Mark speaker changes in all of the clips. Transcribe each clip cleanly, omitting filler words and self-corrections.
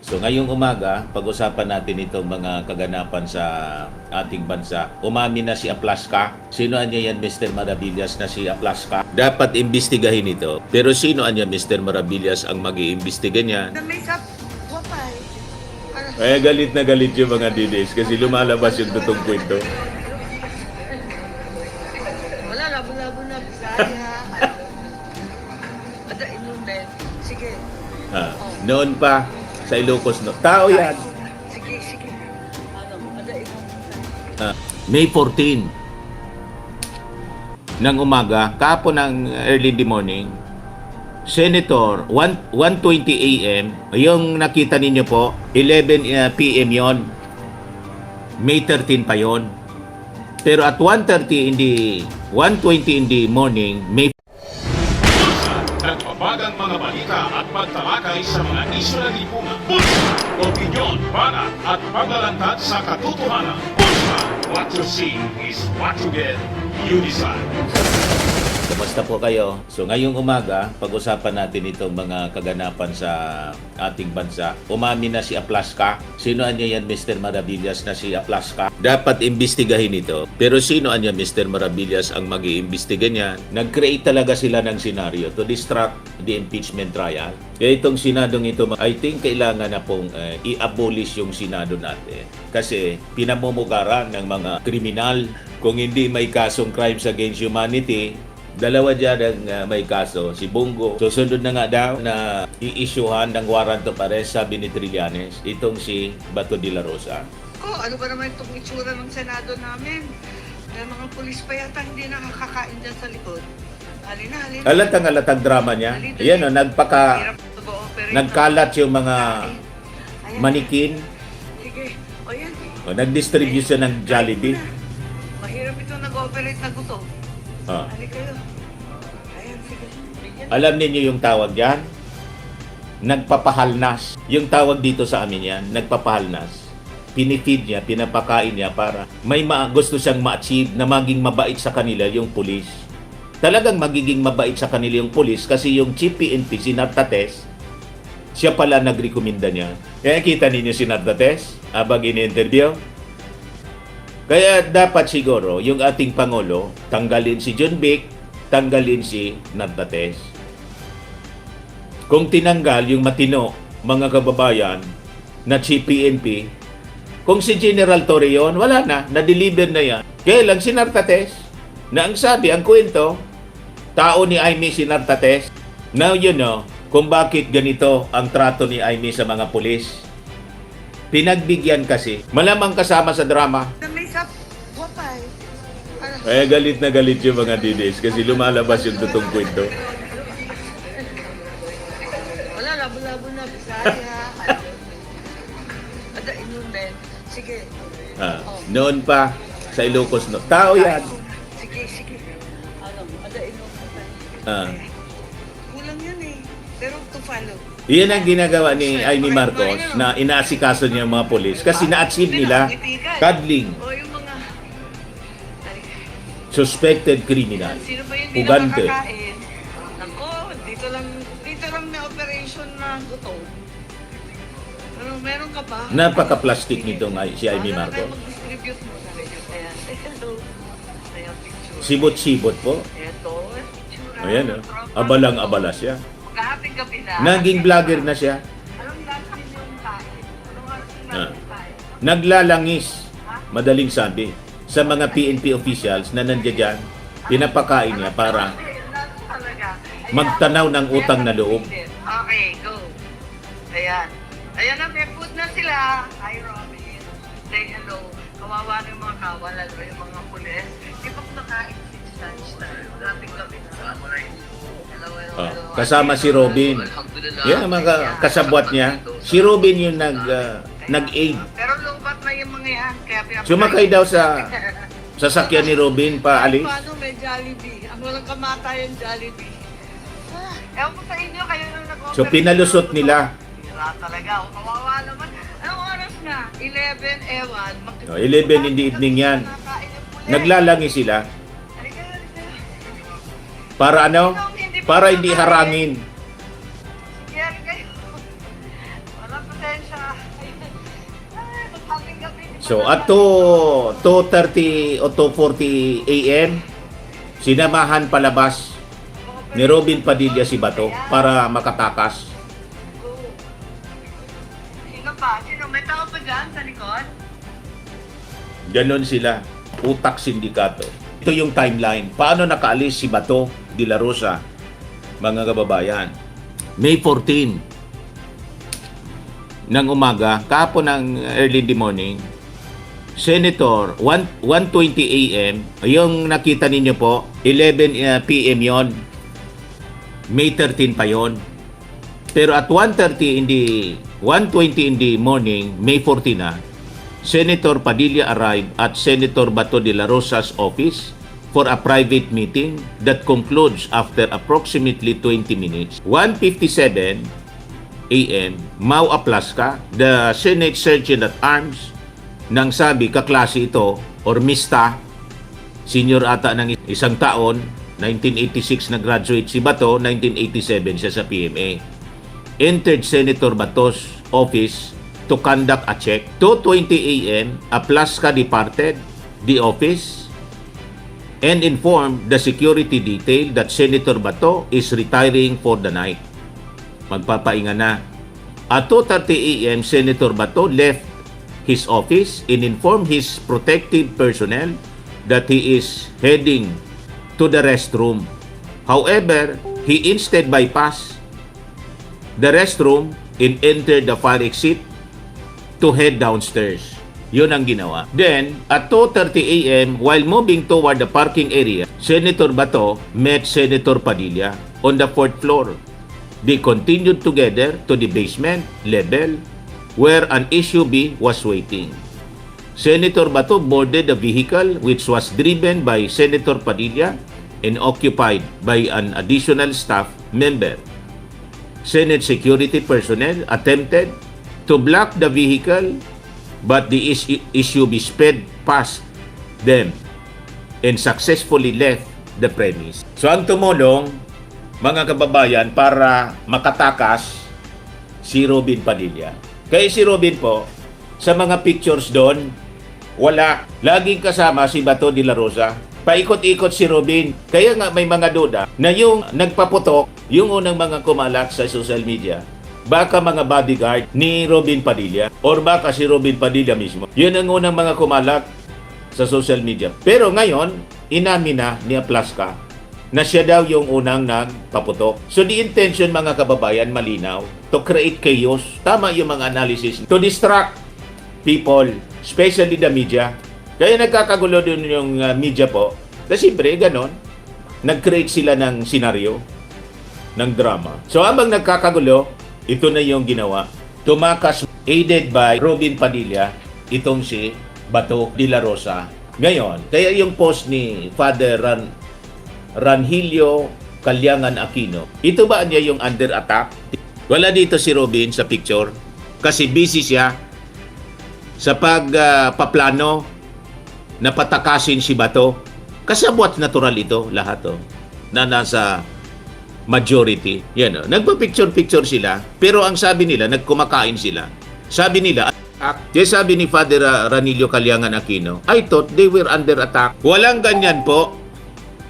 Speaker 1: So ngayong umaga, pag-usapan natin itong mga kaganapan sa ating bansa. Umamin na si Aplaska. Sino niya yan, Mr. Maravillas, na si Aplaska? Dapat imbestigahin ito. Pero sino niya, Mr. Maravillas, ang mag-iimbestiga niyan?
Speaker 2: Na makeup, wapay.
Speaker 1: Kaya galit na galit yung mga DDS kasi lumalabas yung totoong kwento.
Speaker 2: Wala, labo-labo na, Bisaya. Ada, inyong Ben. Sige.
Speaker 1: Noon pa, sa Ilocos, no? Tao yan.
Speaker 2: Sige, sige. Ada, inyong
Speaker 1: May 14 ng umaga, kahapon ng early in the morning, Senator, 1:20 a.m., yung nakita ninyo po, 11 p.m. yon. May 13 pa yon. Pero at 1:20 in the morning, May
Speaker 3: Nagbabagang mga balita at pagtalakay sa mga isyu ng lipunan. Bulsa, opinyon, banat at paglalantad sa katotohanan. Bulsa, what you see is what you get. You decide.
Speaker 1: Kumusta po kayo? So ngayong umaga, pag-usapan natin itong mga kaganapan sa ating bansa. Umamin na si Aplaska. Sino niya yan, Mr. Maravillas, na si Aplaska? Dapat imbestigahin ito. Pero sino niya, Mr. Maravillas, ang mag-iimbestiga niyan? Nag-create talaga sila ng senaryo to distract the impeachment trial. Kaya itong Senadong ito, I think kailangan na pong i-abolish yung Senado natin. Kasi pinamumugaran ng mga kriminal. Kung hindi may kasong crimes against humanity, dalawa dyan ang may kaso, si Bongo. Susunod na nga daw na i-issuehan ng warrant of arrest, sabi ni Trillanes, itong si Bato de la Rosa.
Speaker 2: ano ba naman itong itsura ng Senado namin? May mga pulis pa yata hindi nakakakain dyan sa likod. Halina, halina.
Speaker 1: Alatang drama niya. Ayan o,
Speaker 2: Hirap ito ba operate?
Speaker 1: nagkalat yung mga
Speaker 2: Ayan.
Speaker 1: manikin.
Speaker 2: Sige. O yan.
Speaker 1: O, nag-distribute siya ng Jollibee.
Speaker 2: Mahirap ito nag-operate na gusto.
Speaker 1: Ah.
Speaker 2: Halika kayo. Ayan, sige. Bigyan.
Speaker 1: Alam niyo yung tawag yan? Nagpapahalnas. Yung tawag dito sa amin yan, nagpapahalnas. Pinifeed niya, pinapakain niya para may gusto siyang ma-achieve na maging mabait sa kanila yung pulis. Talagang magiging mabait sa kanila yung pulis kasi yung Chief PNP, si Nartates, siya pala nagrekomenda niya. Kaya kita ninyo si Nartates habang ini-interview. Kaya dapat siguro yung ating Pangulo, tanggalin si John Vic, tanggalin si Nartates. Kung tinanggal yung matino, mga kababayan, na Chief PNP, kung si General Torreon, wala na, na-deliver na yan. Kaya lang si Nartates, na ang sabi, ang kwento, tao ni Aimee si Nartates. Now you know kung bakit ganito ang trato ni Aimee sa mga pulis. Pinagbigyan kasi, malamang kasama sa drama.
Speaker 2: Na makeup, wapay.
Speaker 1: Kaya galit na galit yung mga DDS kasi lumalabas yung totoong kwento.
Speaker 2: Wala, labo-labo na, Bisaya. Ada, inyong Ben. Sige.
Speaker 1: Noon pa, sa Ilocos, no? Tao yan.
Speaker 2: Sige, sige. Ada, inyong kulang yan eh. Pero to follow.
Speaker 1: Iyan ang ginagawa ni Aimee Marcos na inaasikaso niya ang mga polis kasi na-achieve nila cuddling
Speaker 2: O yung mga...
Speaker 1: suspected criminal.
Speaker 2: Sino ba yung hindi
Speaker 1: Ugante.
Speaker 2: nakakakain? Nako, dito lang may operation na gutom. Ano, meron ka ba?
Speaker 1: Napaka-plastic nitong si Aimee
Speaker 2: Paano na tayo
Speaker 1: Marcos.
Speaker 2: mag-distribute mo? Ayan. Hello. Ayan, picture.
Speaker 1: Sibot-sibot po.
Speaker 2: Ito, picture.
Speaker 1: Ayan, abalang-abala siya.
Speaker 2: Maghahating gabi na.
Speaker 1: Naging vlogger na siya.
Speaker 2: Anong gagawin yung kain? Anong oras yung
Speaker 1: Ah.
Speaker 2: gagawin tayo?
Speaker 1: Naglalangis, madaling sabi, sa mga PNP officials na nandiyan dyan, pinapakain niya para
Speaker 2: Talaga.
Speaker 1: magtanaw ng utang na loob.
Speaker 2: Okay, go. Ayan. Ayan na, may food na sila. Hi, Robin. Say hello. Kawawa na yung mga kawal, lalo yung mga pulis. Di ba nakain since lunchtime? Maghating gabi na. Hello, hello, hello.
Speaker 1: Kasama si Robin. Yan ang mga kasabwat niya. Si Robin yung nag-aid.
Speaker 2: Pero lupat na yung mga yan. Kaya pinapakain.
Speaker 1: Sumakay daw sa sasakyan ni Robin pa alis.
Speaker 2: Paano may Jollibee? Ang walang kamatayan Jollibee. Ewan ko sa inyo, kayo nung nag-operate.
Speaker 1: So pinalusot nila.
Speaker 2: Wala talaga. O, kawawa naman. Anong oras na? 11, ewan.
Speaker 1: 11 in the evening yan. Naglalangi sila.
Speaker 2: Halika, halika.
Speaker 1: Para ano? Para hindi harangin.
Speaker 2: Sige, halika. Walang pasensya Ay, maghabing gabi.
Speaker 1: So at 2:30 o 2:40 AM, sinamahan palabas ni Robin Padilla si Bato para makatakas.
Speaker 2: Sino pa? Sino? May tao pa dyan sa likod?
Speaker 1: Ganon sila, utak sindikato. Ito yung timeline. Paano nakaalis si Bato de la Rosa, mga kababayan? May 14 ng umaga, kahapon ng early in the morning, Senator, 1:20 AM, yung nakita ninyo po, 11 PM yon, May 13 pa yon. Pero at 1:20 in the morning, May 14 na, Senator Padilla arrived at Senator Bato de la Rosa's office for a private meeting that concludes after approximately 20 minutes. 1:57 AM, Mau Aplasca, the Senate Sergeant at Arms, nang sabi kaklase ito or mista, senior ata ng isang taon, 1986 na graduate si Bato, 1987 siya sa PMA. Entered Senator Bato's office to conduct a check. 2:20 AM, Aplasca departed the office and informed the security detail that Senator Bato is retiring for the night. Magpapahinga na. At 2:30 AM, Senator Bato left his office and informed his protective personnel that he is heading to the restroom. However, he instead bypassed the restroom and entered the fire exit to head downstairs. Yun ang ginawa. Then, at 2:30 AM, while moving toward the parking area, Senator Bato met Senator Padilla on the 4th floor. They continued together to the basement level where an SUV was waiting. Senator Bato boarded the vehicle which was driven by Senator Padilla and occupied by an additional staff member. Senate security personnel attempted to block the vehicle but the SUV sped past them and successfully left the premise. So ang tumulong, mga kababayan, para makatakas si Robin Padilla. Kaya si Robin po, sa mga pictures doon, wala. Laging kasama si Bato de la Rosa. Paikot-ikot si Robin. Kaya nga may mga duda na yung nagpaputok, yung unang mga kumalat sa social media, baka mga bodyguard ni Robin Padilla or baka si Robin Padilla mismo. Yun ang unang mga kumalat sa social media. Pero ngayon, inamin na ni Aplasca na siya daw yung unang nagpaputok. So the intention, mga kababayan, malinaw, to create chaos. Tama yung mga analysis. To distract people, especially the media. Kaya nagkakagulo din yung media po. Kasi siyempre, ganon. Nag-create sila ng senaryo, ng drama. So habang nagkakagulo, ito na yung ginawa. Tumakas, aided by Robin Padilla, itong si Bato de la Rosa. Ngayon, kaya yung post ni Father Ranhilio Calyangan Aquino, ito ba niya yung under attack? Wala dito si Robin sa picture kasi busy siya sa pagpaplano na patakasin si Bato. Kasabwat natural ito lahat na nasa majority. Yan nagpa-picture-picture sila, pero ang sabi nila, nagkumakain sila. Sabi nila, kaya sabi ni Father Ranilio Calyangan Aquino, I thought they were under attack. Walang ganyan po,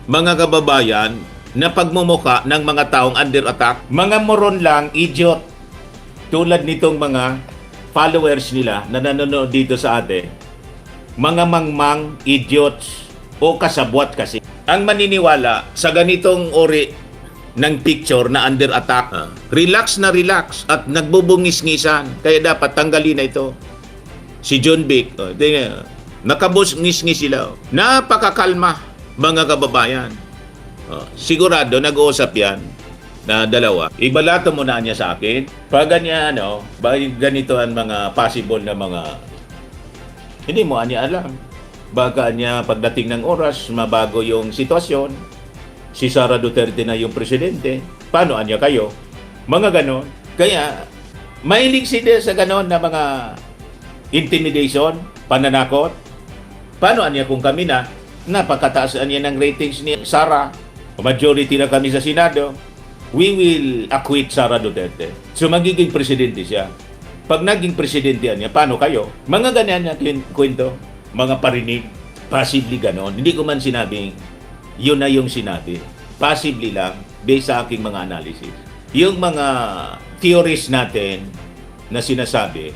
Speaker 1: mga kababayan, na pagmumuka ng mga taong under attack. Mga moron lang, idiot. Tulad nitong mga followers nila na nanonood dito sa atin. Mga mangmang, idiots, o kasabwat kasi. Ang maniniwala sa ganitong uri ng picture na under attack, relax na relax at nagbubungis-ngisan. Kaya dapat tanggalin na ito. Si John Vic, nakabungis-ngis sila. Napakakalma, mga kababayan. Sigurado, nag-uusap yan na dalawa. Ibalato mo na niya sa akin. Pag ganyan, ganito ang mga possible na mga hindi mo niya alam. Baka niya pagdating ng oras, mabago yung sitwasyon. Si Sara Duterte na yung presidente. Paano niya kayo? Mga ganon. Kaya, mahilig sila sa ganon na mga intimidation, pananakot. Paano niya kung kami na napakataas niya ng ratings ni Sara? Majority na kami sa Senado. We will acquit Sara Duterte. So magiging presidente siya. Pag naging presidente niya, paano kayo? Mga ganyan natin kwento, mga parinig, possibly ganon. Hindi ko man sinabing yun na yung sinabi. Possibly lang, based sa aking mga analysis. Yung mga theories natin na sinasabi,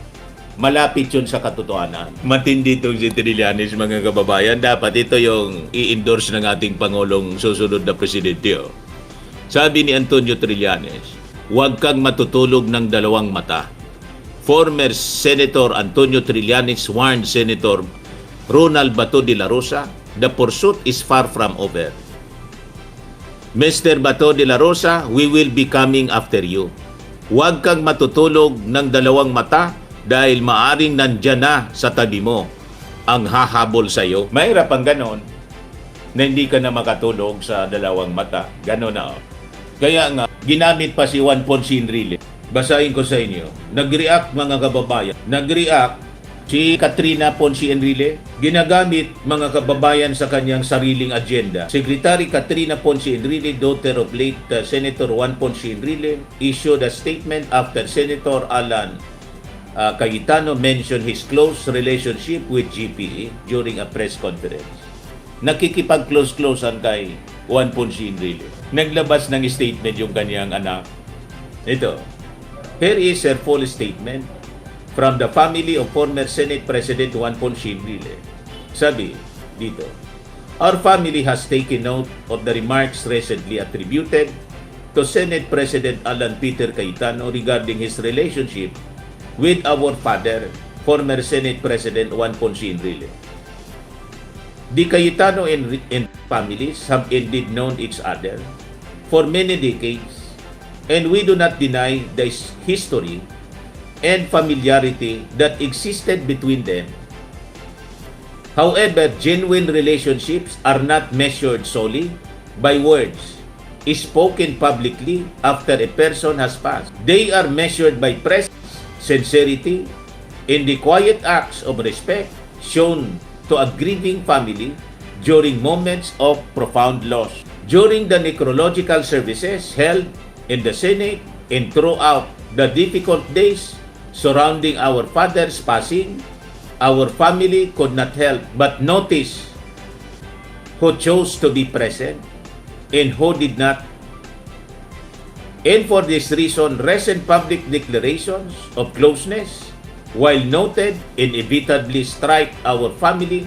Speaker 1: malapit yun sa katotohanan. Matindi itong si Trillanes, mga kababayan. Dapat ito yung i-endorse ng ating Pangulong susunod na presidente. Oh. Sabi ni Antonio Trillanes, huwag kang matutulog ng dalawang mata. Former Senator Antonio Trillanes warned Senator Ronald Bato de la Rosa, the pursuit is far from over. Mr. Bato de la Rosa, we will be coming after you. Huwag kang matutulog ng dalawang mata dahil maaring nandyan na sa tabi mo ang hahabol sa iyo. Mahirap ang ganon na hindi ka na makatulog sa dalawang mata. Ganon na. Oh. Kaya nga, ginamit pa si Juan Ponce Enrile. Basahin ko sa inyo. Nag-react mga kababayan. Nag-react si Katrina Ponce Enrile. Ginagamit mga kababayan sa kanyang sariling agenda. Secretary Katrina Ponce Enrile, daughter of late Senator Juan Ponce Enrile, issued a statement after Senator Alan Cayetano mentioned his close relationship with GPE during a press conference. Nakikipag-close-closean kay Juan Ponce Enrile. Naglabas ng statement yung kanyang anak. Ito. Here is her full statement from the family of former Senate President Juan Ponce Enrile. Sabi dito, our family has taken note of the remarks recently attributed to Senate President Alan Peter Cayetano regarding his relationship with our father, former Senate President Juan Ponce Enrile. The Cayetano and families have indeed known each other for many decades, and we do not deny the history and familiarity that existed between them. However, genuine relationships are not measured solely by words spoken publicly after a person has passed. They are measured by presence, sincerity, and the quiet acts of respect shown to a grieving family during moments of profound loss. During the necrological services held in the Senate and throughout the difficult days surrounding our father's passing, our family could not help but notice who chose to be present and who did not. And for this reason, recent public declarations of closeness, while noted, inevitably strike our family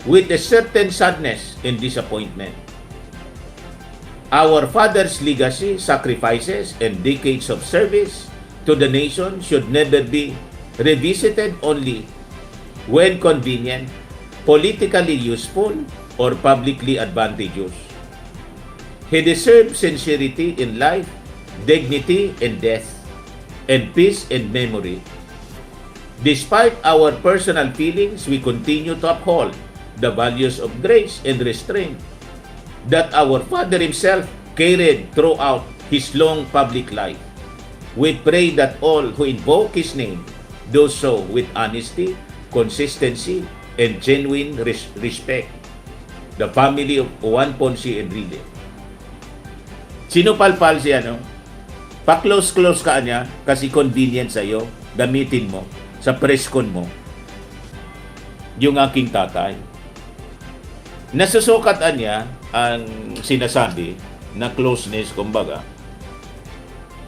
Speaker 1: with a certain sadness and disappointment. Our father's legacy, sacrifices, and decades of service to the nation should never be revisited only when convenient, politically useful, or publicly advantageous. He deserved sincerity in life, dignity in death, and peace in memory. Despite our personal feelings, we continue to uphold the values of grace and restraint that our Father himself carried throughout his long public life. We pray that all who invoke his name do so with honesty, consistency, and genuine respect. The family of Juan Ponce Enrile. Sinupalpal siya, no? Pa-close-close ka niya kasi convenient sa'yo, gamitin mo sa preskon mo yung aking tatay. Nasusukatan niya ang sinasabi na closeness, kumbaga.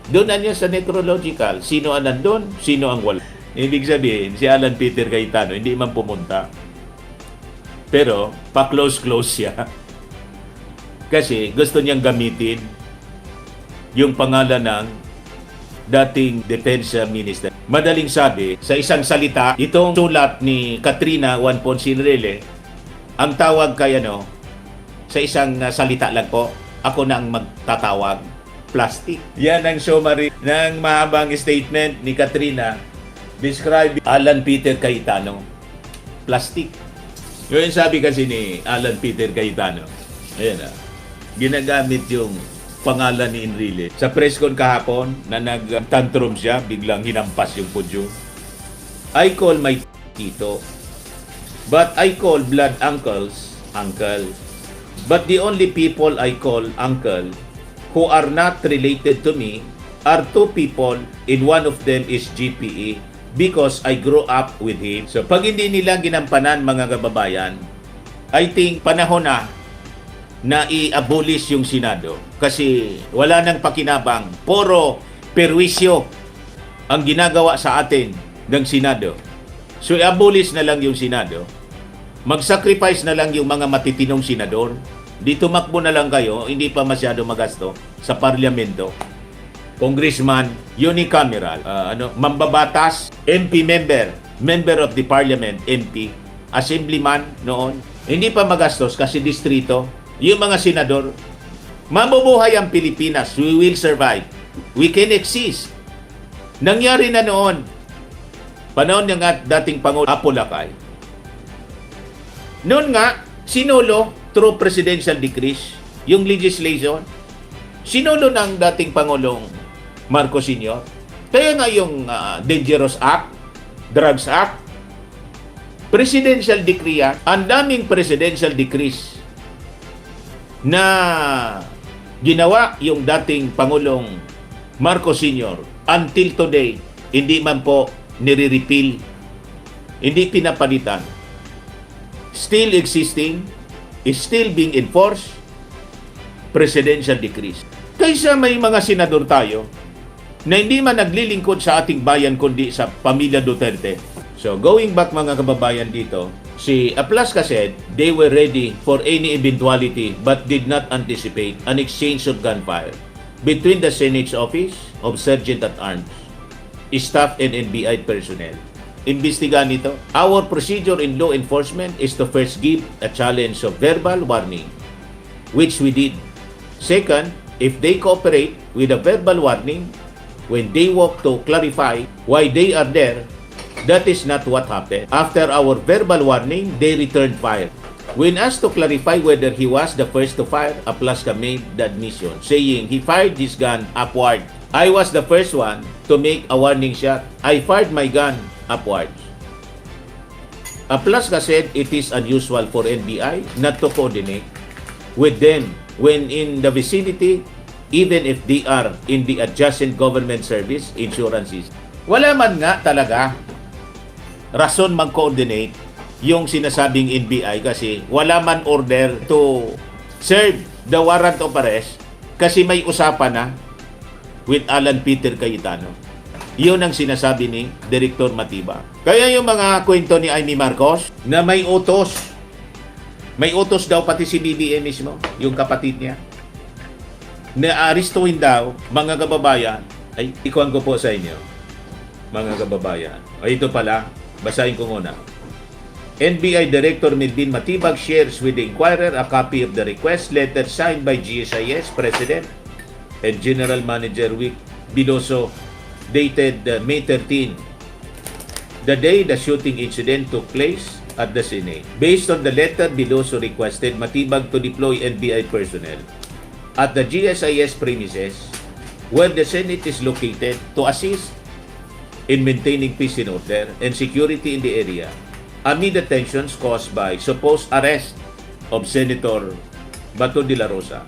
Speaker 1: Doon na niya sa necrological, sino ang nandun, sino ang wala. Ibig sabihin, si Alan Peter Cayetano hindi man pumunta. Pero, pa-close-close siya. Kasi gusto niyang gamitin yung pangalan ng dating Defense Minister. Madaling sabi, sa isang salita, itong sulat ni Katrina Juan Ponce Enrile, ang tawag kay sa isang salita lang po, ako na ang magtatawag, plastic. Yan ang summary ng mahabang statement ni Katrina describe Alan Peter Cayetano. Plastic. Yun sabi kasi ni Alan Peter Cayetano. Ayan ginagamit yung pangalan ni Enrile. Sa press con kahapon na nag-tantrum siya, biglang hinampas yung pudyo. I call my tito, but I call blood uncles, uncle. But the only people I call uncle who are not related to me are two people, and one of them is GPE, because I grew up with him. So pag hindi nila ginampanan mga kababayan, I think panahon na i-abolish yung Senado kasi wala nang pakinabang. Puro perwisyo ang ginagawa sa atin ng Senado. So i-abolish na lang yung Senado. Mag-sacrifice na lang yung mga matitinong senador. Di tumakbo na lang kayo, hindi pa masyado magasto sa parlamento. Congressman, unicameral, mambabatas, MP member of the parliament, MP, assemblyman noon. Hindi pa magastos kasi distrito. Yung mga senador, mabubuhay ang Pilipinas. We will survive. We can exist. Nangyari na noon. Panahon ng dating Pangulo Apo Lakay. Noon nga, sinulo through presidential decrees yung legislation. Sinulo ng dating Pangulong Marcos Sr. Kaya nga yung Dangerous Act, Drugs Act, presidential decree yan. Ang daming presidential decrees na ginawa yung dating Pangulong Marcos Sr. Until today, hindi man po nire-repeal, hindi pinapalitan. Still existing, is still being enforced, presidential decrees. Kaysa may mga senador tayo na hindi man naglilingkod sa ating bayan kundi sa pamilya Duterte. So going back mga kababayan dito, si Aplasca said they were ready for any eventuality but did not anticipate an exchange of gunfire between the Senate's Office of Sergeant at Arms, staff and NBI personnel. Imbestigahan nito. Our procedure in law enforcement is to first give a challenge of verbal warning, which we did. Second, if they cooperate with a verbal warning, when they walk to clarify why they are there, that is not what happened. After our verbal warning, they returned fire. When asked to clarify whether he was the first to fire, Aplasca made the admission, saying he fired his gun upward. I was the first one to make a warning shot. I fired my gun upwards. Aplasca said it is unusual for NBI not to coordinate with them when in the vicinity, even if they are in the adjacent government service insurances. Wala man nga talaga rason mag-coordinate yung sinasabing NBI kasi wala man order to serve the warrant of arrest kasi may usapan na with Alan Peter Cayetano. Yun ang sinasabi ni Director Matiba. Kaya yung mga kwento ni Amy Marcos na may utos daw pati si BBM mismo, yung kapatid niya, na aristuhin daw mga kababayan. Ay, ikuhan ko po sa inyo, mga kababayan. Ay, ito pala, basahin ko muna. NBI Director Melvin Matibag shares with the Inquirer a copy of the request letter signed by GSIS President and General Manager Vic Biloso dated May 13, the day the shooting incident took place at the Senate. Based on the letter, Biloso requested Matibag to deploy NBI personnel at the GSIS premises where the Senate is located to assist in maintaining peace and order and security in the area amid the tensions caused by supposed arrest of Senator Bato de la Rosa.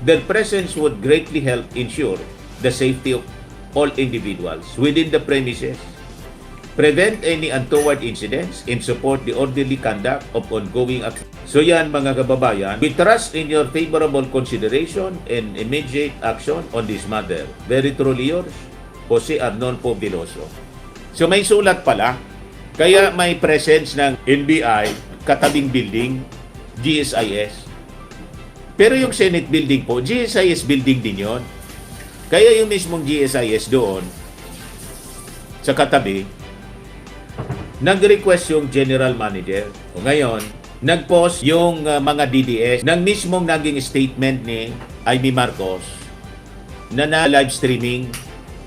Speaker 1: Their presence would greatly help ensure the safety of all individuals within the premises, prevent any untoward incidents, and support the orderly conduct of ongoing actions. So yan mga kababayan, we trust in your favorable consideration and immediate action on this matter. Very truly yours, Jose Arnolfo Biloso. So may sulat pala, kaya may presence ng NBI, katabing building, GSIS. Pero yung Senate building po, GSIS building din yon. Kaya yung mismong GSIS doon, sa katabi, nag-request yung General Manager. O ngayon, nag-post yung mga DDS ng mismong naging statement ni Amy Marcos na live streaming.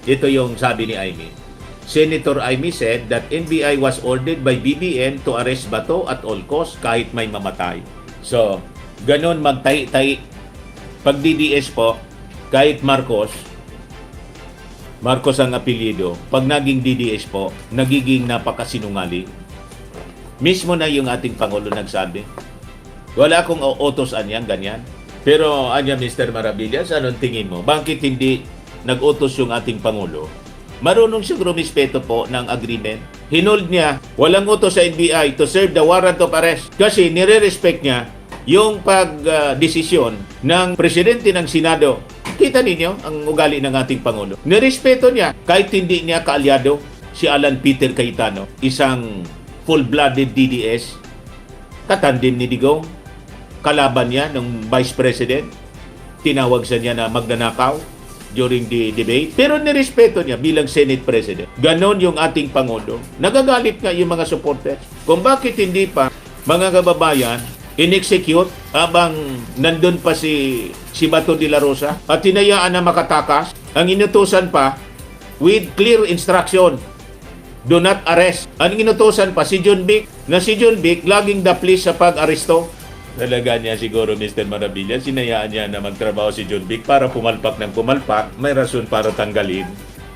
Speaker 1: Ito yung sabi ni Amy. Senator Amy said that NBI was ordered by BBM to arrest Bato at all costs kahit may mamatay. So, ganun magtahi-tahi. Pag DDS po, kahit Marcos ang apelyido, pag naging DDS po, nagiging napakasinungaling. Mismo na yung ating Pangulo nagsabi. Wala akong utosan yan, ganyan. Pero, anya Mr. Maravillas, anong tingin mo? Bakit hindi nag-utos yung ating Pangulo Marunong siyang rumispeto po ng agreement. Hinold niya, walang utos sa NBI to serve the warrant of arrest kasi nire-respect niya yung pag-desisyon ng presidente ng Senado. Kita ninyo ang ugali ng ating Pangulo. Nirespeto niya kahit hindi niya kaalyado si Alan Peter Cayetano, isang full-blooded DDS, katandim ni Digong, kalaban niya ng Vice President, tinawag sa niya na magnanakaw during the debate. Pero nirespeto niya bilang Senate President. Ganon yung ating Pangulo. Nagagalit nga yung mga supporters. Kung bakit hindi pa, mga kababayan, in-execute habang nandun pa si Bato de la Rosa at tinayaan na makatakas, ang inutusan pa with clear instruction, do not arrest. Ang inutusan pa si John Vic, na si John Vic laging daplis sa pag-aresto. Talaga niya siguro, Mr. Maravilla, sinayaan niya na magtrabaho si John Vic para pumalpak ng pumalpak. May rason para tanggalin.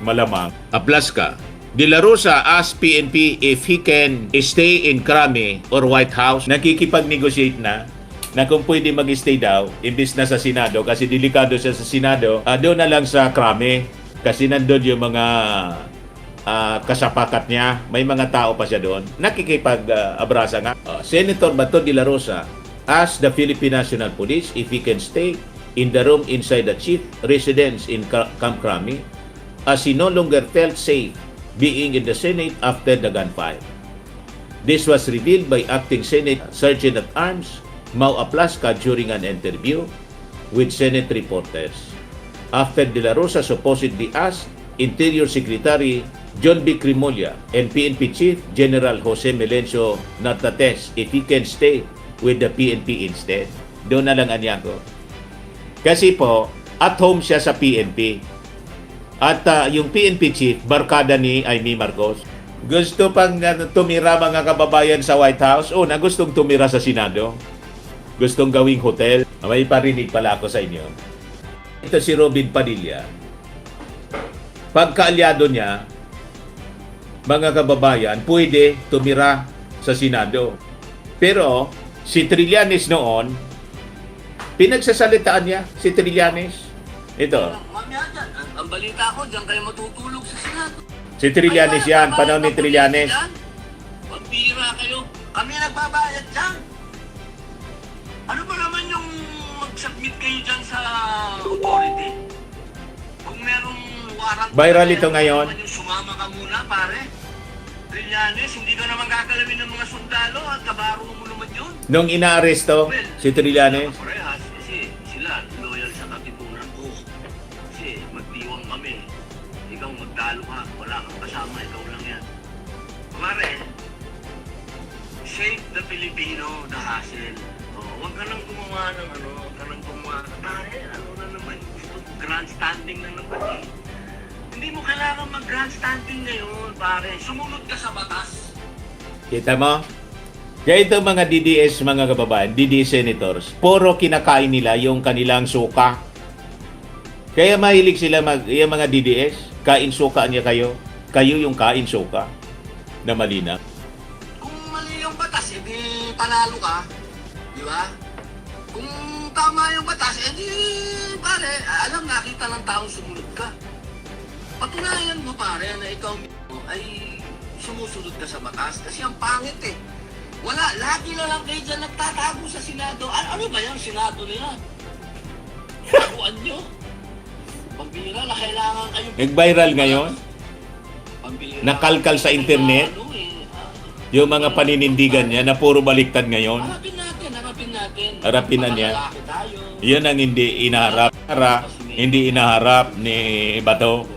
Speaker 1: Malamang. Aplas ka. De la Rosa asked PNP if he can stay in Krame or White House. Nakikipag-negotiate na kung pwede mag-stay daw, imbis na sa Senado, kasi delikado siya sa Senado, doon na lang sa Krame. Kasi nandun yung mga kasapakat niya. May mga tao pa siya doon. Nakikipag-abrasa nga. Senator Bato de la Rosa asked the Philippine National Police if he can stay in the room inside the chief residence in Camp Crame as he no longer felt safe being in the Senate after the gunfire. This was revealed by Acting Senate Sergeant at Arms Mau Aplasca during an interview with Senate reporters. After De La Rosa supposedly asked Interior Secretary John B. Crimolia and PNP Chief General Jose Melencio Nartates if he can stay with the PNP instead. Doon na lang anyako. Kasi po, at home siya sa PNP. At yung PNP chief, barkada ni Amy Marcos. Gusto pang tumira mga kababayan sa White House? O, na gustong tumira sa Senado? Gustong gawing hotel? May parinig pala ako sa inyo. Ito si Robin Padilla. Pagkaalyado niya, mga kababayan, pwede tumira sa Senado. Pero, si Trillanes noon, pinagsasalitaan niya si Trillanes. Ito.
Speaker 4: Mamaya dyan, ang balita ko, dyan kayo matutulog sa Senado.
Speaker 1: Si Trillanes yan, panahon ni Trillanes.
Speaker 4: Pagbira kayo, kami nagbabayad dyan. Ano ba naman yung mag-submit kayo dyan sa authority? Kung merong warrant...
Speaker 1: Viral ito ngayon.
Speaker 4: Yung sumama ka muna, pare. Trillanes, hindi ka naman gagalawin ng mga sundalo at kabaro mo naman yun.
Speaker 1: Nung inaaresto si Trillanes,
Speaker 4: Parehas, kasi sila loyal sa katipunan ko. Kasi magdiwang kami. Ikaw magdalo ka, wala kang kasama, ikaw lang yan. Pare, save the Filipino, the hassle. Huwag ka nang gumawa ng huwag ka nang gumawa. Pare, ano na naman, gusto grandstanding na naman eh. Hindi mo kailangan mag-grandstanding ngayon, pare. Sumunod ka sa batas.
Speaker 1: kita mo? Kaya itong mga DDS, mga kababayan, DDS senators, puro kinakain nila yung kanilang suka. Kaya mahilig sila yung mga DDS, kain suka niya kayo. Kayo yung kain suka na malina.
Speaker 4: Kung mali yung batas, edi panalo ka. Di ba? Kung tama yung batas, edi pare, alam nakita ng taong sumunod ka. Patunayan mo pare na ikaw ay sumusunod ka sa batas kasi ang pangit eh. Wala, lagi na lang kayo dyan nagtatago sa Senado. Ano ba yan, Senado na yan? Taguan nyo? Pambira na kailangan kayo...
Speaker 1: Nag-viral ngayon,
Speaker 4: Pambira.
Speaker 1: nakalkal sa internet, yung mga paninindigan niya na puro baliktad ngayon.
Speaker 4: Harapin natin.
Speaker 1: Harapin na niya.
Speaker 4: Makalaki tayo.
Speaker 1: Yan ang hindi inaharap. Hindi inaharap ni Bato.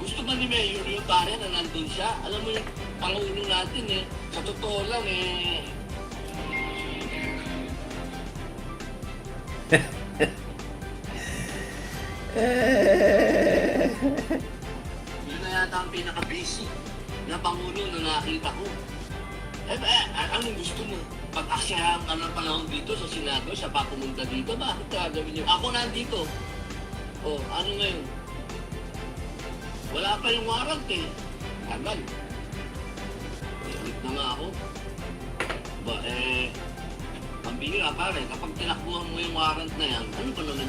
Speaker 4: Gusto ba ni Mayor yung pare na nandun siya? Alam mo yung Pangulo natin eh. Sa totoo lang eh. Yun na yata ang pinaka-busy na Pangulo na nakita ko. Anong gusto mo? Pag-aksyahan ka ng panahon dito sa Senado, siya pa pumunta dito, bakit gagawin niyo? Ako nandito. Oh, ano ngayon? Wala pa yung warrant eh. Tagal. Ulit na nga ako. Ba pambira pare, kapag tinakbuhan mo yung warrant na yan, ano pa naman?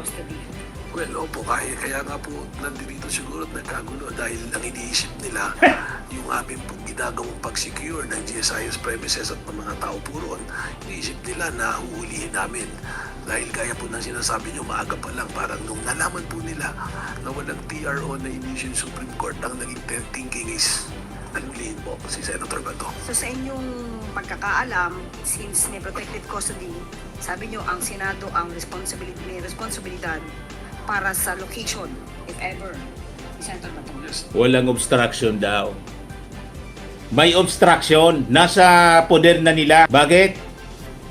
Speaker 5: custody.
Speaker 6: Well, opo, kaya nga po nandito siguro at nagkagulo dahil ang iniisip nila yung aming pong ginagawang pag-secure ng GSIS premises at ng mga tao po roon, iniisip nila na uulihin namin. Dahil gaya po ng sinasabi nyo, maaga pa lang, parang nung nalaman po nila na walang TRO na inisyu yung Supreme Court, ang naging thinking is anulihin po si Senator Bato.
Speaker 5: So sa inyong pagkakaalam, since may protected custody, sabi nyo ang Senado ang may responsibilidad para sa location, if ever, ni Senator Bato.
Speaker 6: Yes.
Speaker 1: Walang obstruction daw. May obstruction. Nasa poder na nila. Bakit?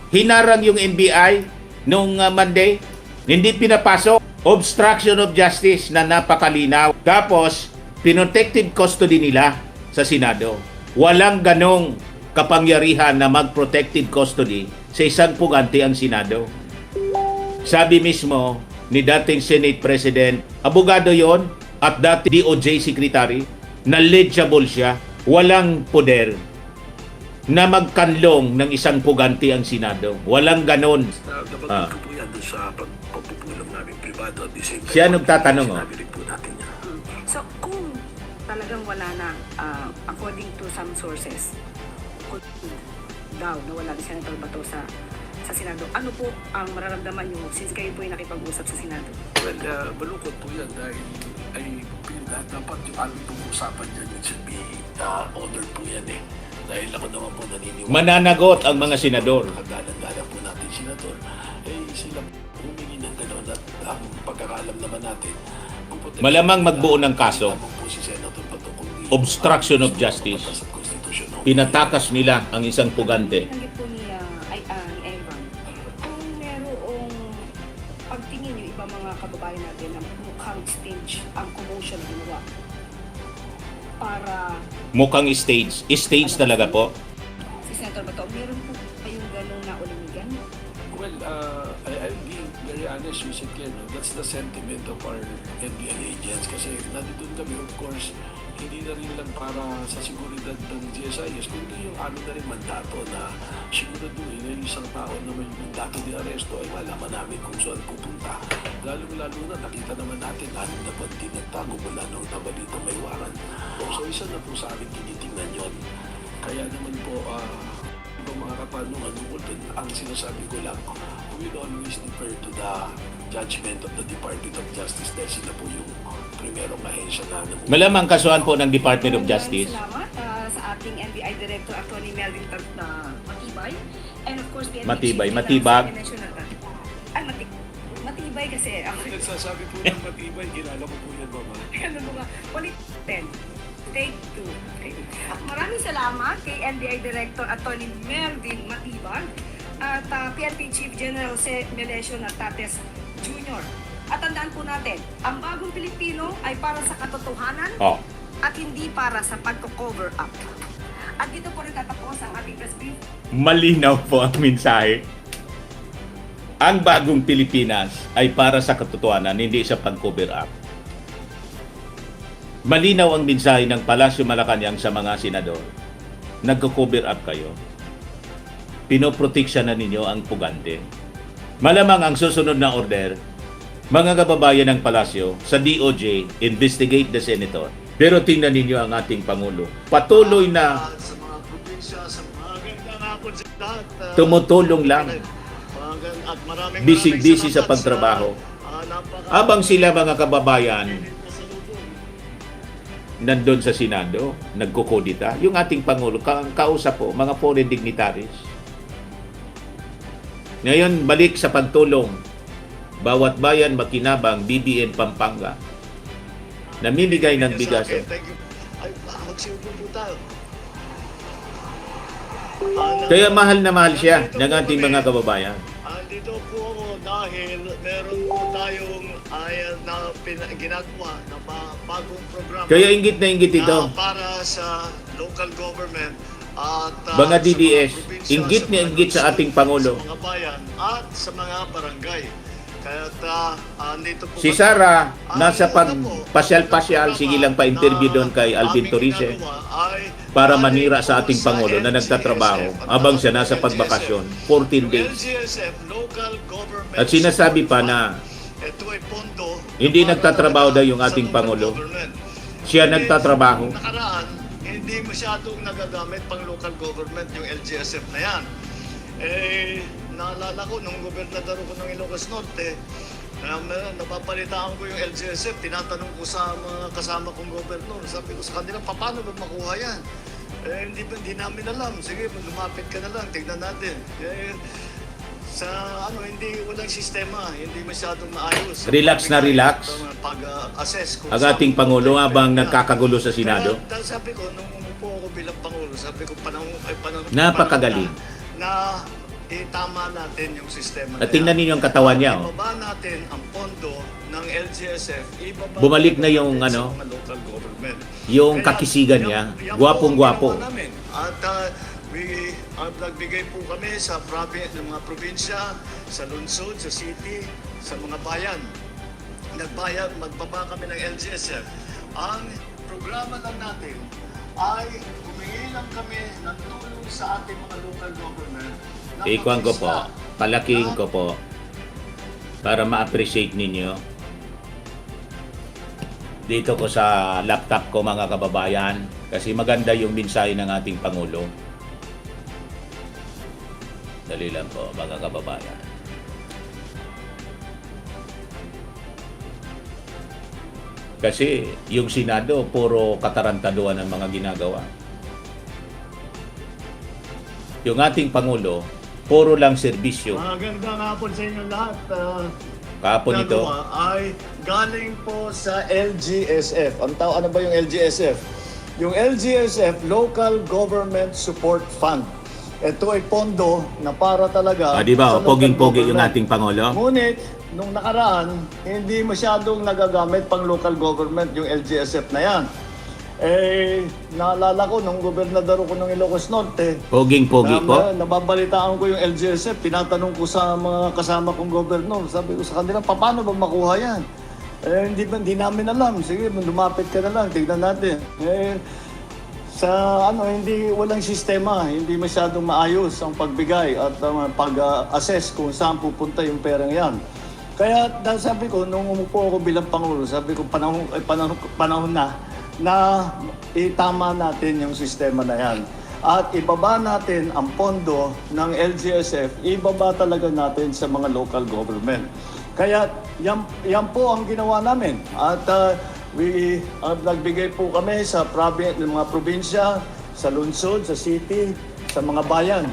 Speaker 1: Hinarang yung NBI nung Monday. Hindi pinapasok. Obstruction of justice na napakalinaw. Tapos, protective custody nila sa Senado. Walang ganong kapangyarihan na mag-protective custody sa isang pugante ang Senado. Sabi mismo ni dating Senate President, abogado yon at dati DOJ Secretary, knowledgeable siya, walang poder na magkanlong ng isang pugante ang Senado. Walang ganon.
Speaker 6: Nabanggit ko po yan doon sa pagpupulong namin privado at the same time.
Speaker 1: Siya nagtatanong, oh.
Speaker 6: Sinabi rin po natin yan.
Speaker 5: So, kung talagang wala na, according to some sources, kung daw na wala ni Senator Bato sa Senado, ano po ang mararamdaman nyo since kayo po yung nakipag-usap sa Senado?
Speaker 6: Well, balukot po yan dahil dapat yung aming pag-usapan dyan, it should be ordered po yan eh. Dahil ako naman po naniniwala.
Speaker 1: Mananagot ang mga senador.
Speaker 6: Kagalan-galan po natin, Senador. Sila humingi ng gano'n at ang pagkakalam naman natin.
Speaker 1: Malamang magbuo ng kaso.
Speaker 6: Po si Senator Bato kung
Speaker 1: Obstruction of justice.
Speaker 6: batas at konstitusyon.
Speaker 1: Pinatakas nila ang isang pugante.
Speaker 5: Nanggit po ni Evan, kung merong pagtingin yung ibang mga kababayan natin na mukhang stage ang commotion ginawa para
Speaker 1: Mukhang stage. Stage talaga po.
Speaker 5: si Senator Bato, meron po kayong ganong naulimigan?
Speaker 6: Well, I'll be very honest with you, no? That's the sentiment of our NBI agents kasi nandun kami, of course, hindi na rin lang para sa seguridad ng GSIS, kundi yung amin na rin mandato na siguraduhin na yung isang tao na may mandato di aresto ay malaman namin kung saan pupunta. Lalo na nakita naman natin ano na ba't di nagtago mula nung nabalita may waran. So isa na po sa amin tinitingnan yun. Kaya naman po, ibang mga katanungan tungkol dun, ang sinasabi ko lang, we will always defer to the judgment of the Department of Justice dahil sila po yung primerong ahensya na
Speaker 1: Malamang kasuhan po ng Department of Justice.
Speaker 5: Salamat sa ating NBI Director, Atty. Melvin Matibay. And of course, PNP
Speaker 1: Matibay,
Speaker 5: Chief
Speaker 1: matibag.
Speaker 5: Finance Ay, matibay kasi.
Speaker 6: Nagsasabi po ng matibay, kilala ko po yan, Mama.
Speaker 5: Ano mo ba? Ulit 10. Take 2. Maraming salamat kay NBI Director Atty. Melvin Matibag at PNP Chief General Jose Melesio Natates Jr. At tandaan po natin, ang bagong Pilipino ay para sa katotohanan
Speaker 1: Oh.
Speaker 5: at hindi para sa pagko-cover up. At dito po rin tatapos ang ating press brief.
Speaker 1: Malinaw po ang mensahe. Ang bagong Pilipinas ay para sa katotohanan, hindi sa pag-cover up. Malinaw ang mensahe ng Palasyo Malacanang sa mga senador. Nagko-cover up kayo. Pinoproteksya na ninyo ang pugante. Malamang ang susunod na order, mga kababayan ng Palasyo, sa DOJ, investigate the senator. Pero tingnan ninyo ang ating Pangulo. Patuloy na
Speaker 4: Sa mga probinsya, sa mga gandang hapon sa lahat.
Speaker 1: tumutulong lang.
Speaker 4: At maraming
Speaker 1: Busy-busy sa pagtrabaho. Habang sila mga kababayan nandun sa Senado, nagkukodita, yung ating Pangulo, kausap po, mga foreign dignitaries. Ngayon, balik sa pagtulong. Bawat bayan makinabang, BBM Pampanga. Namimigay ng bigas.
Speaker 4: Thank you. Ay, magsiupo po tayo.
Speaker 1: Kaya mahal na mahal siya ng ating mga kababayan.
Speaker 4: Dito po ako dahil meron po tayong ginagawa na bagong programa.
Speaker 1: Kaya inggit na inggit ito.
Speaker 4: Para sa local government at
Speaker 1: Mga
Speaker 4: sa
Speaker 1: DDS,
Speaker 4: mga probinsya,
Speaker 1: inggit na
Speaker 4: mga
Speaker 1: inggit sa ating Pangulo.
Speaker 4: Sa mga bayan at sa mga barangay. Kaya dito po
Speaker 1: Si Sara, nasa pagpasyal-pasyal, sige lang pa-interview doon kay Alvin Torice para manira sa ating Pangulo na nagtatrabaho habang siya nasa pagbakasyon, 14 days. At sinasabi pa na hindi nagtatrabaho daw yung ating Pangulo. Siya nagtatrabaho.
Speaker 4: Nakaraan, hindi masyadong nagagamit pang local government yung LGSF na yan. Naalala ko, nung gobernador ko ng Ilocos Norte, napapalitaan ko yung LGSF, tinatanong ko sa mga kasama kong gobernador, sabi ko sa kanila, paano ba makuha yan? Hindi namin alam. Sige, lumapit ka na lang, tignan natin. Hindi walang sistema, hindi masyadong maayos.
Speaker 1: Relax na relax.
Speaker 4: Pag-assess
Speaker 1: Ang ating Pangulo habang nagkakagulo sa Senado.
Speaker 4: Dahil sabi ko, nung umupo ako bilang Pangulo, sabi ko, panahon
Speaker 1: Napakagaling.
Speaker 4: na itama natin yung sistema
Speaker 1: At tingnan ninyo ang katawan niya, oh.
Speaker 4: Ibaba natin ang pondo ng LGSF.
Speaker 1: Bumalik na yung,
Speaker 4: natin
Speaker 1: ano,
Speaker 4: sa mga local government.
Speaker 1: yung
Speaker 4: Kaya,
Speaker 1: kakisigan niya.
Speaker 4: yan po
Speaker 1: Gwapong-gwapo.
Speaker 4: ang ginawa namin. At nagbigay po kami sa ng mga probinsya, sa lungsod, sa city, sa mga bayan. Magbaba kami ng LGSF. Ang programa lang natin ay humingi lang kami ng tulong sa ating mga local government. na
Speaker 1: Ikuan ko po,
Speaker 4: mag-isa
Speaker 1: palakihin ko po para ma-appreciate ninyo. Dito ko sa laptop ko mga kababayan kasi maganda yung mensahe ng ating Pangulo. Dali lang po mga kababayan. Kasi yung Senado puro katarantaduhan ng mga ginagawa. Yung ating Pangulo, puro lang serbisyo.
Speaker 4: Magandang hapon sa inyo lahat.
Speaker 1: Kahapon ito,
Speaker 4: Nagawa ay galing po sa LGSF. Ano ba yung LGSF? Yung LGSF, Local Government Support Fund. Ito ay pondo na para talaga
Speaker 1: di ba,
Speaker 4: sa local
Speaker 1: poging-pogi yung
Speaker 4: government.
Speaker 1: ating Pangulo.
Speaker 4: Ngunit, nung nakaraan, hindi masyadong nagagamit pang local government yung LGSF na yan. Naalala ko, nung gobernador ko ng Ilocos Norte,
Speaker 1: Poging-pogi po.
Speaker 4: nababalitaan ko yung LGSF, tinatanong ko sa mga kasama kong gobernador, sabi ko sa kanila, paano ba makuha yan? Hindi namin alam. Sige, lumapit ka na lang, tignan natin. Walang sistema, hindi masyadong maayos ang pagbigay at pag-assess kung saan pupunta yung perang yan. Kaya sabi ko, nung umupo ako bilang Pangulo, sabi ko, panahon na itama natin yung sistema na yan. At ibaba natin ang pondo ng LGSF, ibaba talaga natin sa mga local government. Kaya yan po ang ginawa namin. At nagbigay po kami sa mga probinsya, sa lungsod, sa city, sa mga bayan.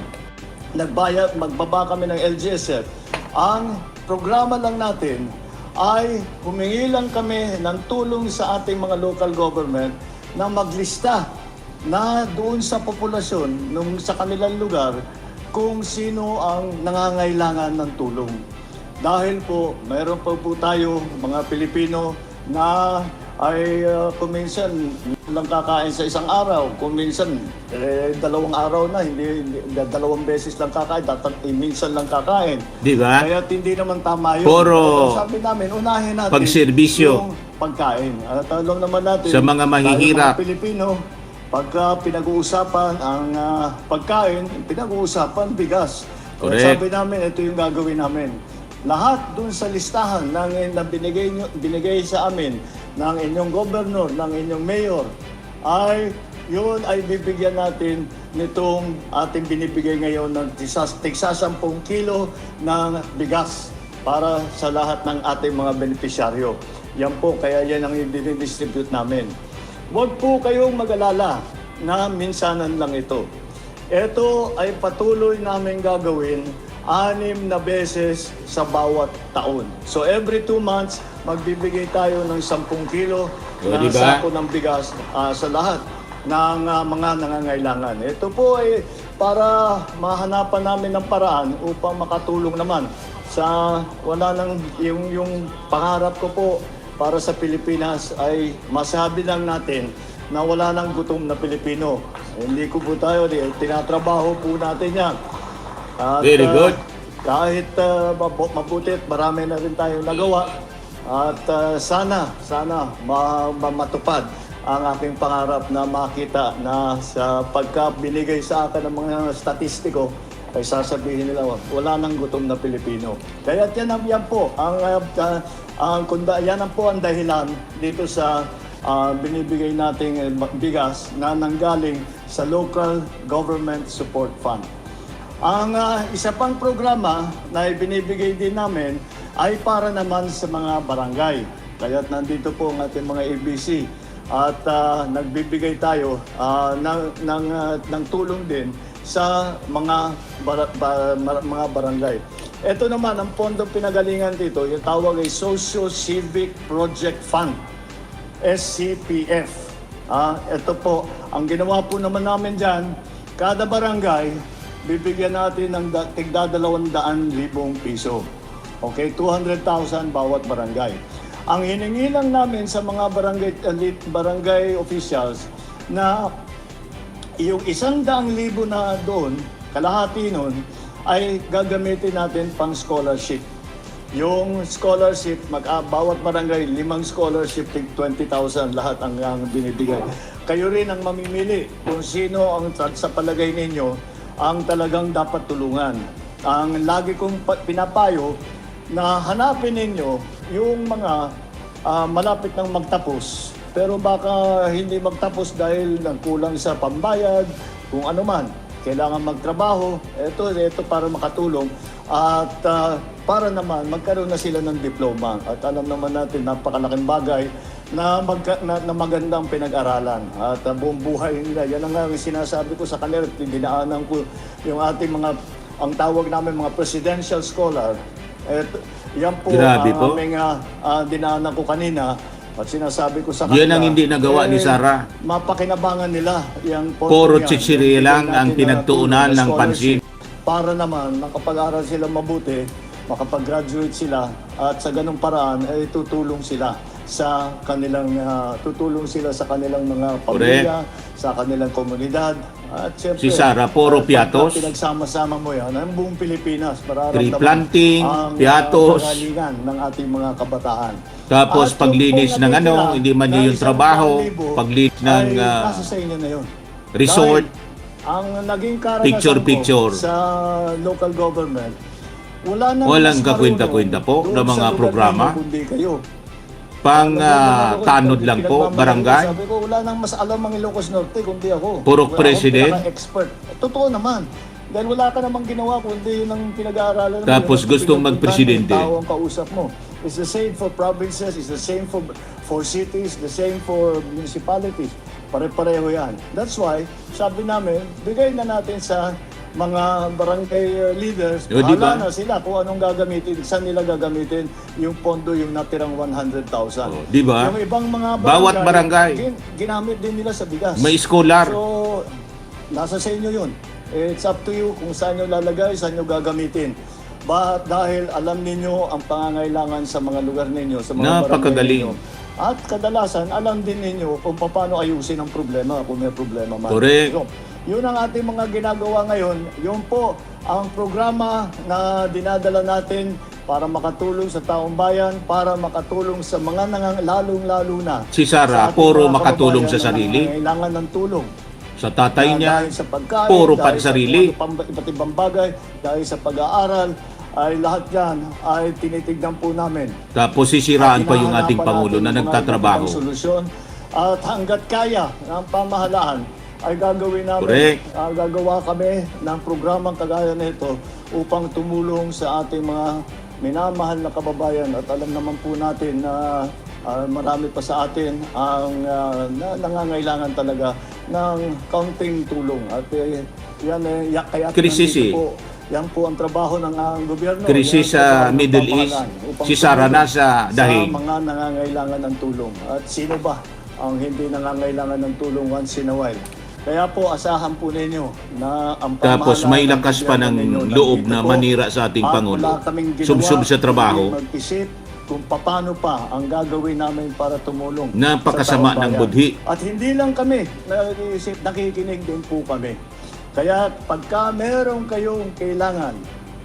Speaker 4: Magbaba kami ng LGSF. Ang programa lang natin ay humingi lang kami ng tulong sa ating mga local government na maglista na doon sa populasyon sa kanilang lugar kung sino ang nangangailangan ng tulong. Dahil po, mayroon po tayo mga Pilipino na ay kuminsan lang kakain sa isang araw, kuminsan 2 araw na, hindi 2 beses lang kakain, minsan lang kakain.
Speaker 1: Di ba?
Speaker 4: Kaya hindi naman tama yun.
Speaker 1: Puro
Speaker 4: Kaya sabi namin, unahin natin
Speaker 1: pagserbisyo
Speaker 4: yung pagkain. At alam naman natin,
Speaker 1: sa mga mahihirap.
Speaker 4: tayo mga Pilipino, pagka pinag-uusapan ang pagkain, pinag-uusapan bigas. Kaya
Speaker 1: Correct.
Speaker 4: sabi namin, ito yung gagawin namin. Lahat dun sa listahan na binigay sa amin ng inyong governor, ng inyong mayor, yun ay bibigyan natin nitong ating binibigay ngayon ng tigsa 10 kilo ng bigas para sa lahat ng ating mga benepisyaryo. Yan po, kaya yan ang i-distribute namin. Huwag po kayong mag-alala na minsanan lang ito. Ito ay patuloy namin gagawin 6 na beses sa bawat taon. So every 2 months, magbibigay tayo ng 10 kilo na
Speaker 1: diba?
Speaker 4: sako ng bigas sa lahat ng mga nangangailangan. Ito po ay para mahanapan namin ng paraan upang makatulong naman sa yung pangarap ko po para sa Pilipinas ay masabi lang natin na wala nang gutom na Pilipino. Hindi ko po tayo, tinatrabaho po natin yan. At,
Speaker 1: Very good.
Speaker 4: Kahit mabuti at marami na rin tayong nagawa. At sana matupad ang aking pangarap na makita na sa pagka binigay sa akin ng mga statistiko ay sasabihin nila wala nang gutom na Pilipino. Kaya yan po ang dahilan dito sa binibigay nating bigas na nanggaling sa Local Government Support Fund. Ang isa pang programa na ibinibigay din namin ay para naman sa mga barangay. Kaya nandito po ang ating mga ABC at nagbibigay tayo ng tulong din sa mga barangay. Ito naman, ang pondong pinagalingan dito, yung tawag ay Socio-Civic Project Fund, SCPF. Ito po, ang ginawa po naman namin dyan, kada barangay,
Speaker 7: bibigyan natin ng tigda 200,000 piso. Okay, 200,000 bawat barangay. Ang hiningi lang namin sa mga barangay officials na yung 100,000 na doon, kalahati nun, ay gagamitin natin pang scholarship. Yung scholarship, bawat barangay, 5 scholarship, 20,000 lahat ang binibigay. Kayo rin ang mamimili kung sino ang sa palagay ninyo ang talagang dapat tulungan. Ang lagi kong pinapayo na hanapin ninyo yung mga malapit nang magtapos. Pero baka hindi magtapos dahil nagkulang sa pambayad, kung ano man. Kailangan magtrabaho, ito para makatulong. At para naman magkaroon na sila ng diploma. At alam naman natin, napakalaking bagay na magandang pinag-aralan. At buong buhay nila, yan ang sinasabi ko sa kanila. Dinaanan ko yung ating ang tawag namin mga presidential scholar. Yan po
Speaker 1: Grabe
Speaker 7: ang
Speaker 1: po.
Speaker 7: aming dinaanan ko kanina. At sinasabi ko sa kanila,
Speaker 1: Yan ang hindi nagawa ni Sara.
Speaker 7: mapakinabangan nila yung
Speaker 1: Puro
Speaker 7: yan.
Speaker 1: chichirya lang ang
Speaker 7: Natin
Speaker 1: pinagtuunan
Speaker 7: na
Speaker 1: ng pansin.
Speaker 7: para naman makapag-aral sila mabuti, makapag-graduate sila at sa ganung paraan ay tutulong sila sa kanilang mga pamilya, sa kanilang komunidad. At syempre,
Speaker 1: Si Sara, puro
Speaker 7: pagka
Speaker 1: piatos.
Speaker 7: Pinagsama-sama mo yan, ang buong Pilipinas,
Speaker 1: Tree planting,
Speaker 7: ang
Speaker 1: piatos.
Speaker 7: pagalingan ng ating mga kabataan.
Speaker 1: Tapos
Speaker 7: At
Speaker 1: paglinis
Speaker 7: yung
Speaker 1: ng
Speaker 7: pong natitira
Speaker 1: hindi man
Speaker 7: na
Speaker 1: yun yung trabaho,
Speaker 7: 100,000
Speaker 1: paglinis ng
Speaker 7: ay nasa sa inyo na yun.
Speaker 1: resort.
Speaker 7: Dahil ang naging karanasan
Speaker 1: Picture-picture.
Speaker 7: ko sa local government, walang
Speaker 1: Walang
Speaker 7: mas
Speaker 1: kakwenta-kwenta po
Speaker 7: marunong
Speaker 1: ng
Speaker 7: doon
Speaker 1: mga
Speaker 7: sa lugar
Speaker 1: programa.
Speaker 7: ninyo kundi kayo.
Speaker 1: Pang
Speaker 7: Ako,
Speaker 1: tanod lang po,
Speaker 7: pinagmamalaki ko,
Speaker 1: barangay.
Speaker 7: Sabi ko, wala nang mas alam ang Ilocos Norte kundi ako.
Speaker 1: Purok
Speaker 7: Wala
Speaker 1: president.
Speaker 7: akong expert. Totoo naman. Dahil wala ka namang ginawa kundi yun ang pinag-aaralan mo.
Speaker 1: Tapos
Speaker 7: Yun ang
Speaker 1: gustong
Speaker 7: pinagpuntahan
Speaker 1: magpresidente.
Speaker 7: ng tao ang kausap mo. It's the same for provinces, it's the same for cities, the same for municipalities. Pare-pareho yan. That's why, sabi namin, bigay na natin sa mga barangay leaders,
Speaker 1: O, di ba?
Speaker 7: bahala na sila kung anong gagamitin, saan nila gagamitin yung pondo, yung natirang 100,000.
Speaker 1: O, di ba?
Speaker 7: Yung ibang mga
Speaker 1: Bawat barangay.
Speaker 7: ginamit din nila sa bigas.
Speaker 1: May scholar.
Speaker 7: So, nasa sa inyo yun. It's up to you kung saan nyo lalagay, saan nyo gagamitin. Dahil alam ninyo ang pangangailangan sa mga lugar ninyo, sa mga
Speaker 1: Napakagaling.
Speaker 7: barangay ninyo. At kadalasan, alam din ninyo kung paano ayusin ang problema, kung may problema man.
Speaker 1: Correct.
Speaker 7: So, yun ang ating mga ginagawa ngayon. Yun po ang programa na dinadala natin para makatulong sa taong bayan, para makatulong sa mga lalong-lalo na.
Speaker 1: Si Sara,
Speaker 7: sa ating
Speaker 1: puro
Speaker 7: mga
Speaker 1: makatulong
Speaker 7: kababayan
Speaker 1: sa sarili.
Speaker 7: na nangangailangan ng tulong.
Speaker 1: Sa tatay niya,
Speaker 7: Dahil sa pagkain,
Speaker 1: puro
Speaker 7: dahil
Speaker 1: pansarili.
Speaker 7: sa iba't ibang bagay, dahil sa pag-aaral, ay lahat yan ay tinitignan po namin.
Speaker 1: Tapos sisiraan pa yung ating
Speaker 7: Hinahanapan
Speaker 1: Pangulo
Speaker 7: natin
Speaker 1: na
Speaker 7: yung mga
Speaker 1: nagtatrabaho.
Speaker 7: iba't ibang solusyon. At hanggat kaya ng pamahalaan, ay gagawin namin,
Speaker 1: Correct.
Speaker 7: gagawa kami ng programang kagaya nito upang tumulong sa ating mga minamahal na kababayan. At alam naman po natin na marami pa sa atin ang nangangailangan talaga ng kaunting tulong. At kaya
Speaker 1: Krisis
Speaker 7: nandito po, yan po ang trabaho ng gobyerno.
Speaker 1: Krisis
Speaker 7: Yan ang trabaho
Speaker 1: sa
Speaker 7: ng
Speaker 1: Middle
Speaker 7: pamahalaan
Speaker 1: East.
Speaker 7: upang
Speaker 1: Si Sara
Speaker 7: tumulong
Speaker 1: nasa dahig.
Speaker 7: sa mga nangangailangan ng tulong. At sino ba ang hindi nangangailangan ng tulong once in a while? Kaya po, asahan po ninyo na ang
Speaker 1: Tapos
Speaker 7: pamahalaan
Speaker 1: may
Speaker 7: ng
Speaker 1: lakas pa
Speaker 7: gobyerno
Speaker 1: ng
Speaker 7: ninyo
Speaker 1: loob
Speaker 7: nandito
Speaker 1: na
Speaker 7: po.
Speaker 1: manira sa ating
Speaker 7: At
Speaker 1: Pangulo.
Speaker 7: wala kaming ginawa,
Speaker 1: Subsub sa trabaho.
Speaker 7: kundi mag-isip kung paano pa ang gagawin namin para tumulong
Speaker 1: Napakasama
Speaker 7: sa taong
Speaker 1: ng
Speaker 7: bayan.
Speaker 1: budhi.
Speaker 7: At hindi lang kami nag-iisip, nakikinig din po kami. Kaya pagka meron kayong kailangan,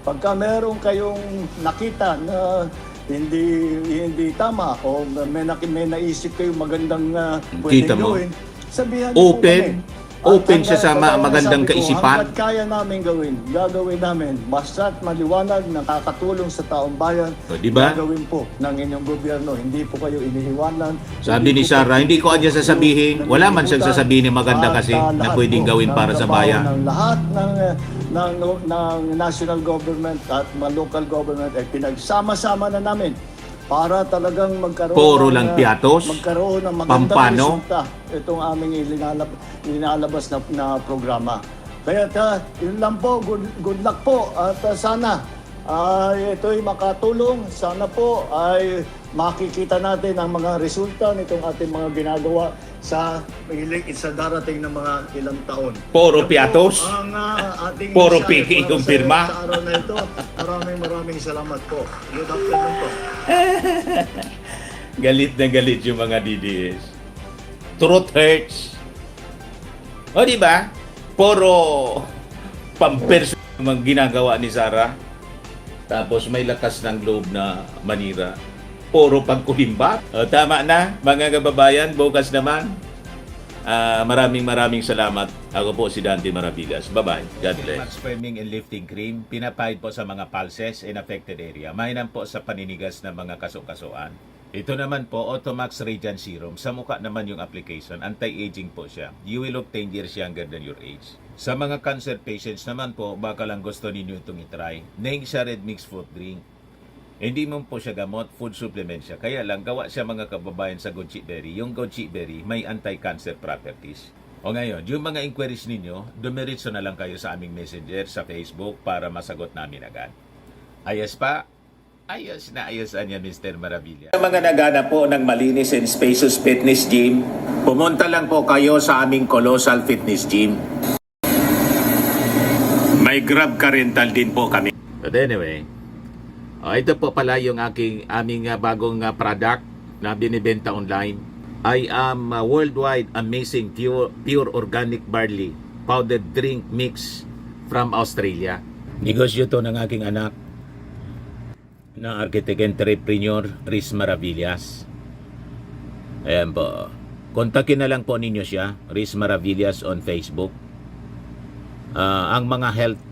Speaker 7: pagka meron kayong nakita na hindi tama o may naisip kayo magandang
Speaker 1: Kita
Speaker 7: pwedeng
Speaker 1: mo.
Speaker 7: gawin, sabihan niyo po
Speaker 1: Open.
Speaker 7: kami.
Speaker 1: Open
Speaker 7: At
Speaker 1: siya sa
Speaker 7: hanggang-
Speaker 1: magandang
Speaker 7: sabi ko,
Speaker 1: kaisipan.
Speaker 7: hanggat kaya namin gagawin namin. Basta't maliwanag, nakakatulong sa taong bayan,
Speaker 1: O, di ba?
Speaker 7: gagawin po ng inyong gobyerno. Hindi po kayo inihiwanan.
Speaker 1: Sabi ni
Speaker 7: po
Speaker 1: Sara,
Speaker 7: kayo
Speaker 1: hindi ko anya sasabihin. Wala man siyang sasabihin na maganda
Speaker 7: At,
Speaker 1: kasi na
Speaker 7: lahat
Speaker 1: pwedeng
Speaker 7: po
Speaker 1: gawin
Speaker 7: ng
Speaker 1: para sa
Speaker 7: trabaho
Speaker 1: bayan.
Speaker 7: Ng lahat ng national government at mga local government ay pinagsama-sama na namin para talagang magkaroon
Speaker 1: Puro lang piatos,
Speaker 7: magkaroon ng magandang
Speaker 1: pampano.
Speaker 7: resulta itong aming ilinalabas na programa. Kaya yun lang po, good luck po at sana ay ito'y makatulong. Sana po ay makikita natin ang mga resulta nitong ating mga ginagawa sa darating na mga ilang taon.
Speaker 1: Puro
Speaker 7: Yan po
Speaker 1: piatos?
Speaker 7: ang ating
Speaker 1: Puro
Speaker 7: mensahe
Speaker 1: piki
Speaker 7: para
Speaker 1: yung pirma?
Speaker 7: Sa araw na ito. Maraming salamat po. Good afternoon po.
Speaker 1: Galit na galit yung mga DDS. Truth hurts. O di ba? Puro pamperso ang ginagawa ni Sara. Tapos may lakas ng loob na manira. Puro pagkulimbat. O, tama na, mga kababayan. Bukas naman. Maraming salamat. Ako po si Dante Maravillas. Bye-bye. God bless. Max Firming and Lifting Cream. Pinapahid po sa mga pulses in affected area. Mainam po sa paninigas ng mga kaso-kasuan. Ito naman po, Automax Radiant Serum. Sa mukha naman yung application. Anti-aging po siya. You will look 10 years younger than your age. Sa mga cancer patients naman po, baka lang gusto ninyo itong itry. Neng siya red mixed fruit drink. Hindi mo po siya gamot, food supplement siya. Kaya lang, gawa siya mga kababayan sa goji berry. Yung goji berry may anti-cancer properties. O ngayon, yung mga inquiries ninyo, dumiritso na lang kayo sa aming messenger sa Facebook para masagot namin agad. Ayos pa? Ayos na ayos niya, Mr. Maravilla. Sa mga nagana po ng malinis and spacious fitness gym, pumunta lang po kayo sa aming Colossal Fitness Gym. May Grab car rental din po kami. But anyway, ito po pala yung aming bagong product na binibenta online. I am worldwide amazing pure organic barley powdered drink mix from Australia. Negosyo to ng aking anak na architect entrepreneur Riz Maravillas. Ayan po. Kontakin na lang po ninyo siya, Riz Maravillas on Facebook. Ang mga health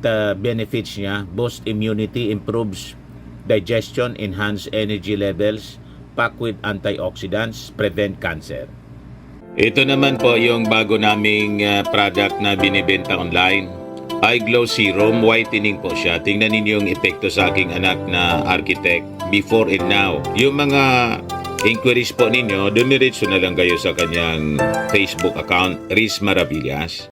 Speaker 1: benefits niya, boost immunity, improves digestion, enhance energy levels, packed with antioxidants, prevent cancer. Ito naman po yung bago naming product na binibenta online. Eye Glow Serum, whitening po siya. Tingnan ninyo yung epekto sa aking anak na architect before and now. Yung mga inquiries po ninyo, dumiretso na lang kayo sa kanyang Facebook account, Riz Maravillas.